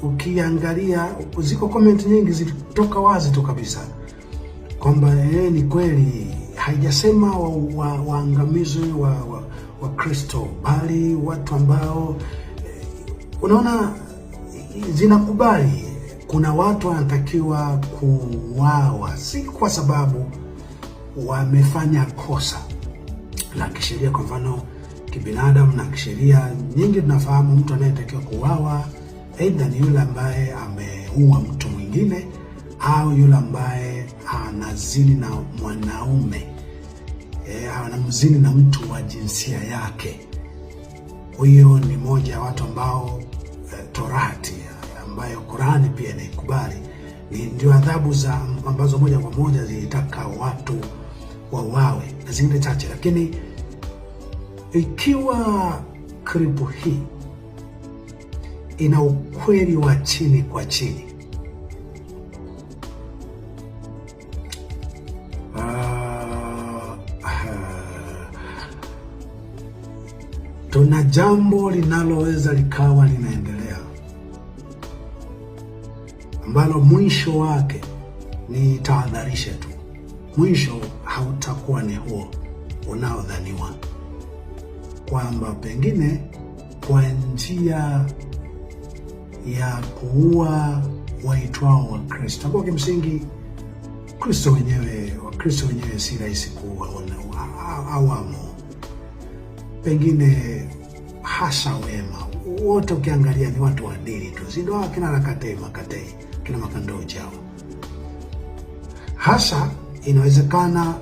ukiangalia ziko comment nyingi zilitoka wazi tu kabisa kwamba ni kweli haijasema waangamizwe wa Kristo, bali watu ambao unaona zinakubali kuna watu wanatakiwa kuuawa, si kwa sababu wamefanya kosa la kisheria. Kwa mfano kibinadamu na kisheria nyingi tunafahamu mtu anayetakiwa kuuawa aidha ni yule ambaye ameua mtu mwingine au yule ambaye anazini na mwanaume, anamzini na mtu wa jinsia yake. Huyo ni moja ya watu ambao Torati ambayo Qurani pia inaikubali, ndio adhabu za ambazo moja kwa moja zilitaka watu wauawe na zingine chache. Lakini ikiwa klipu hii ina ukweli wa chini kwa chini, tuna jambo linaloweza likawa linaendelea ambalo mwisho wake ni tahadharishe tu. Mwisho hautakuwa ni huo unaodhaniwa, kwamba pengine kwa njia ya kuua waitwao wa Kristo, kwa kimsingi Kristo wenyewe, Wakristo wenyewe si rahisi kuua awamo, pengine hasa wema wote ukiangalia ni watu wa dini tu, si ndio? Kina Makatei, kina Makandoji hao. Hasa inawezekana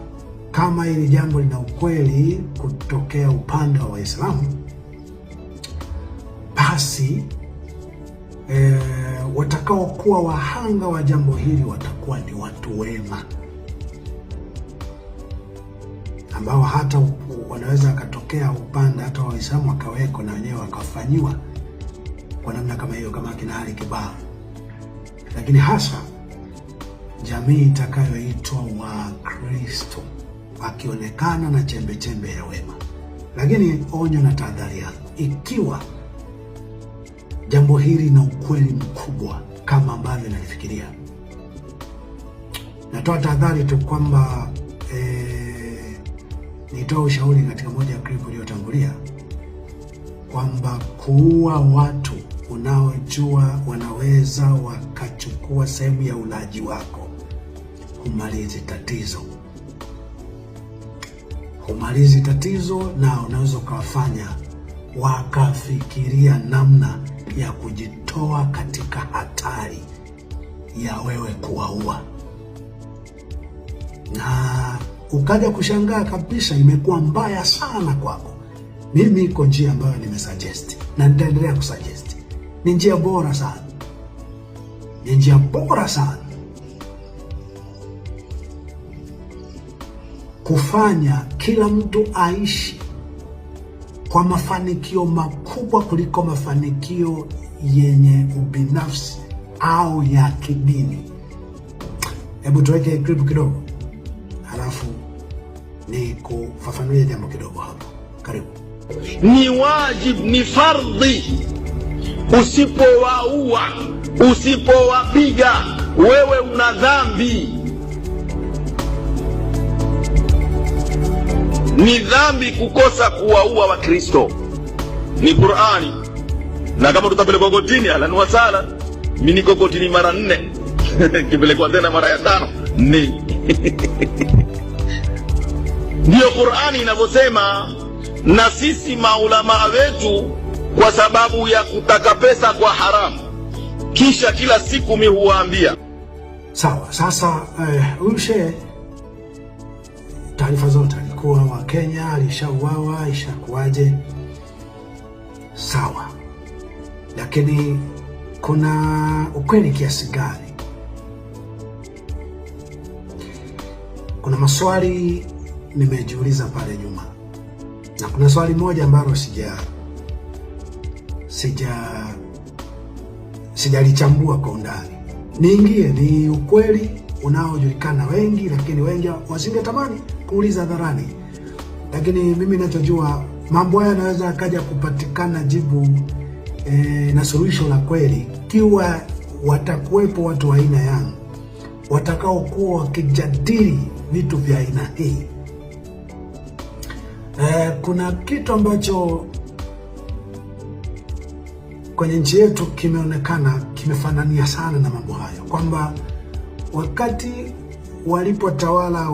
kama hili jambo lina ukweli kutokea upande wa Waislamu, basi watakao kuwa wahanga wa jambo hili watakuwa ni watu wema ambao hata wanaweza wakatokea upande hata wa Waislamu wakaweko na wenyewe wakafanyiwa kwa namna kama hiyo, kama kina Ali Kiba. Lakini hasa jamii itakayoitwa wa Kristo akionekana na chembe chembe ya wema. Lakini onyo na tahadhari yangu, ikiwa jambo hili na ukweli mkubwa kama ambavyo nalifikiria, natoa tahadhari tu kwamba nitoa ushauri katika moja ya clip iliyotangulia kwamba kuua watu unaojua wanaweza wakachukua sehemu ya ulaji wako humalizi tatizo, na unaweza ukawafanya wakafikiria namna ya kujitoa katika hatari ya wewe kuwaua, na ukaja kushangaa kabisa imekuwa mbaya sana kwako. Mimi iko njia ambayo nimesuggest na nitaendelea kusuggest. Ni njia bora sana, kufanya kila mtu aishi kwa mafanikio makubwa kuliko mafanikio yenye ubinafsi au ya kidini. Hebu tuweke clip kidogo, halafu ni kufafanulia jambo kidogo hapo. Karibu. Ni wajib, ni fardhi. Usipowaua, usipowapiga, wewe una dhambi. Ni dhambi kukosa kuwaua Wakristo. Ni Qur'ani. Na kama tutapelekwa kotini, ahlan wa sala. Mimi niko kotini mara 4. Kipelekwa tena mara ya 5. Ni ndio Qur'ani inavyosema. Na sisi maulama wetu, kwa sababu ya kutaka pesa kwa haramu, kisha kila siku mimi huwaambia sawa. Sasa huyu shehe, taarifa zote alikuwa wa Kenya, alishauawa, ishakuaje? Sawa, lakini kuna ukweli kiasi gani? Kuna maswali nimejiuliza pale nyuma, na kuna swali moja ambalo sijalichambua kwa undani. Ni ukweli unaojulikana wengi, lakini wengi wasingetamani kuuliza hadharani. Lakini mimi ninachojua, mambo haya yanaweza akaja kupatikana jibu na suluhisho la kweli ikiwa watakuwepo watu wa aina yangu watakaokuwa wakijadili vitu vya aina hii. Kuna kitu ambacho kwenye nchi yetu kimeonekana kimefanania sana na mambo hayo, kwamba wakati walipotawala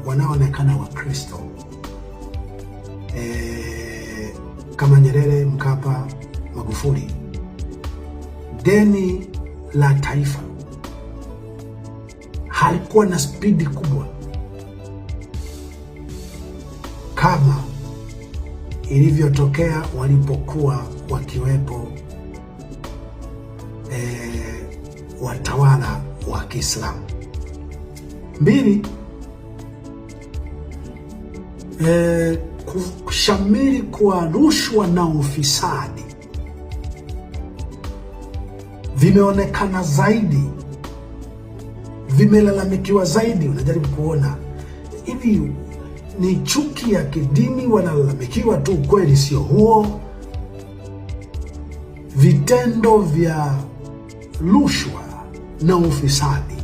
wanaoonekana wa Kristo kama Nyerere, Mkapa, Magufuli, deni la taifa halikuwa na spidi kubwa kama ilivyotokea walipokuwa wakiwepo watawala wa Kiislamu. Mbili, kushamiri kwa rushwa na ufisadi vimeonekana zaidi, vimelalamikiwa zaidi. Unajaribu kuona hivi ni chuki ya kidini wanalalamikiwa tu, kweli sio huo. Vitendo vya rushwa na ufisadi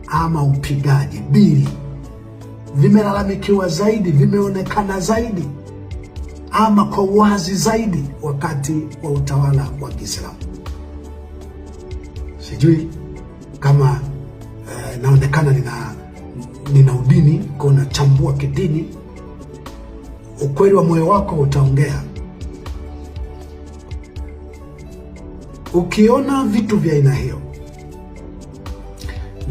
ama upigaji bili vimelalamikiwa zaidi, vimeonekana zaidi ama kwa wazi zaidi wakati wa utawala wa Kiislamu. Sijui kama naonekana nina udini kwa nachambua kidini. Ukweli wa moyo wako utaongea. Ukiona vitu vya aina hiyo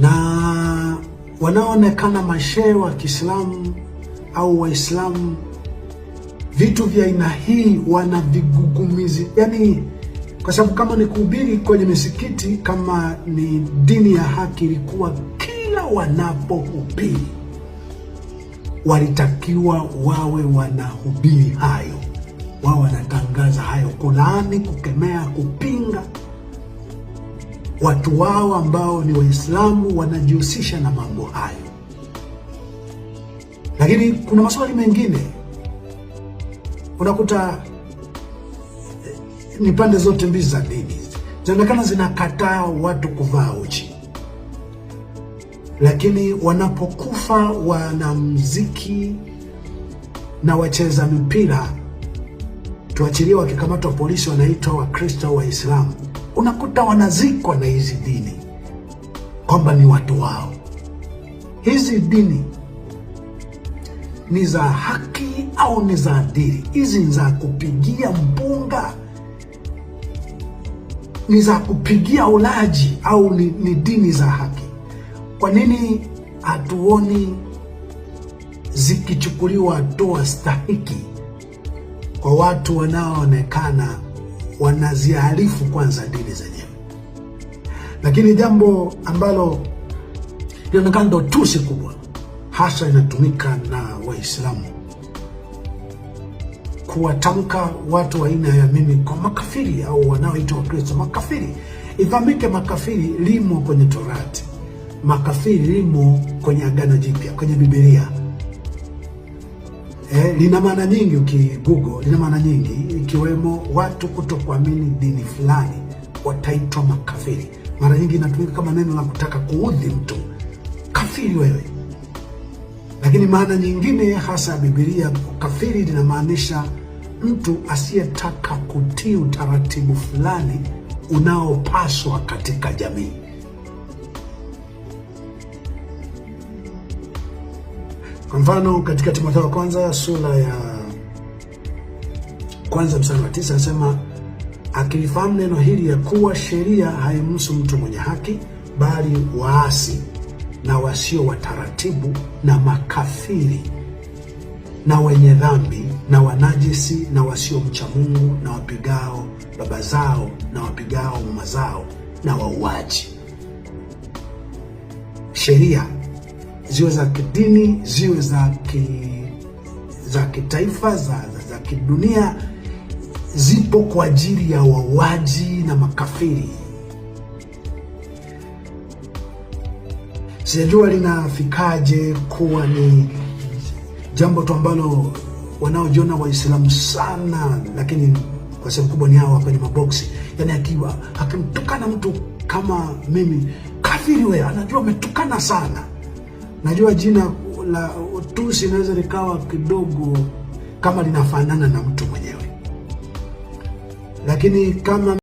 na wanaoonekana mashehe wa Kiislamu au Waislamu, vitu vya aina hii wanavigugumizi, yani kwa sababu kama ni kuhubiri kwenye misikiti, kama ni dini ya haki, ilikuwa kila wanapohubiri walitakiwa wawe wanahubiri hayo, wao wanatangaza hayo, kulaani, kukemea, kupinga watu wao ambao ni Waislamu wanajihusisha na mambo hayo. Lakini kuna maswali mengine unakuta ni pande zote mbili za dini zinaonekana zinakataa watu kuvaa uchi, lakini wanapokufa wanamuziki na wacheza mpira, tuachilie wakikamatwa polisi wanaitwa Wakristo au Waislamu, unakuta wanazikwa na hizi dini kwamba ni watu wao. Hizi dini ni za haki au ni za adili? Hizi ni za kupigia mpunga, ni za kupigia ulaji, au ni dini za haki? Kwa nini hatuoni zikichukuliwa hatua stahiki kwa watu wanaoonekana wanazihalifu kwanza dini zenyewe? Lakini jambo ambalo linaonekana ndo tusi kubwa hasa inatumika na Waislamu kuwatamka watu wa aina ya mimi kwa makafiri au wanaoitwa Wakristo makafiri. Ifahamike, makafiri limo kwenye Torati, makafiri limo kwenye Agano Jipya, kwenye Biblia. Lina maana nyingi, ukigoogle lina maana nyingi, ikiwemo watu kutokuamini dini fulani wataitwa makafiri. Mara nyingi inatumika kama neno la kutaka kuudhi mtu, kafiri wewe. Lakini maana nyingine hasa Biblia, kafiri linamaanisha mtu asiyetaka kutii utaratibu fulani unaopaswa katika jamii. Kwa mfano katika Timotheo wa kwanza sura ya kwanza mstari wa 9 anasema, akilifahamu neno hili ya kuwa sheria haimhusu mtu mwenye haki, bali waasi na wasio wataratibu na makafiri na wenye dhambi na wanajisi na wasio mcha Mungu na wapigao baba zao na wapigao mama zao na wauaji. Sheria ziwe za kidini, ziwe za kitaifa, za kidunia, zipo kwa ajili ya wauaji na makafiri. Sijajua linafikaje kuwa ni jambo tu ambalo wanaojiona Waislamu sana, lakini kwa sehemu kubwa ni hao kwenye maboksi, Yani akimtukana mtu kama mimi, kafiri wewe, anajua ametukana sana. Najua jina la Tusi inaweza likawa kidogo kama linafanana na mtu mwenyewe, lakini kama